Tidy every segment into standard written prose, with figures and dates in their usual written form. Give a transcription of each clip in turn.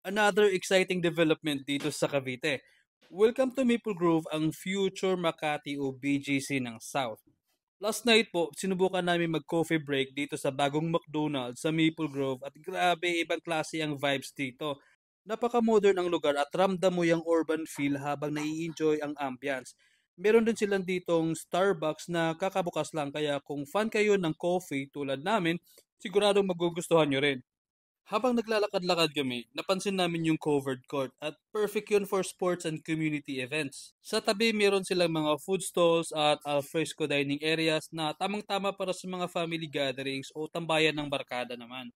Another exciting development dito sa Cavite. Welcome to Maple Grove, ang future Makati o BGC ng South. Last night po, sinubukan namin mag-coffee break dito sa bagong McDonald's sa Maple Grove at grabe, ibang klase ang vibes dito. Napaka-modern ang lugar at ramdam mo yung urban feel habang nai-enjoy ang ambience. Meron din silang ditong Starbucks na kakabukas lang, kaya kung fan kayo ng coffee tulad namin, siguradong magugustuhan nyo rin. Habang naglalakad-lakad kami, napansin namin yung covered court at perfect yun for sports and community events. Sa tabi, meron silang mga food stalls at alfresco dining areas na tamang-tama para sa mga family gatherings o tambayan ng barkada naman.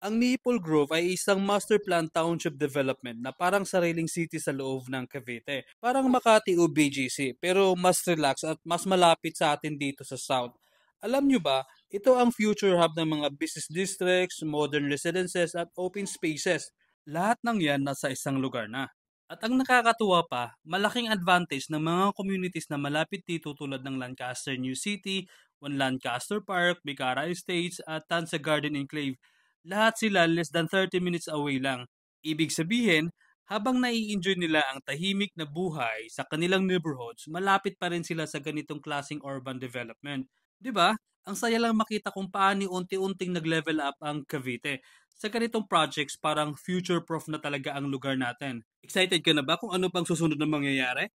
Ang Maple Grove ay isang master plan township development na parang sariling city sa loob ng Cavite. Parang Makati o BGC, pero mas relax at mas malapit sa atin dito sa South. Alam nyo ba, ito ang future hub ng mga business districts, modern residences at open spaces. Lahat ng yan nasa isang lugar na. At ang nakakatuwa pa, malaking advantage ng mga communities na malapit dito tulad ng Lancaster New City, One Lancaster Park, Bicara Estates at Tansa Garden Enclave. Lahat sila less than 30 minutes away lang. Ibig sabihin, habang nai-enjoy nila ang tahimik na buhay sa kanilang neighborhoods, malapit pa rin sila sa ganitong klaseng urban development. 'Di ba? Ang saya lang makita kung paano unti-unting nag-level up ang Cavite. Sa ganitong projects, parang future-proof na talaga ang lugar natin. Excited ka na ba kung ano pang susunod na mangyayari?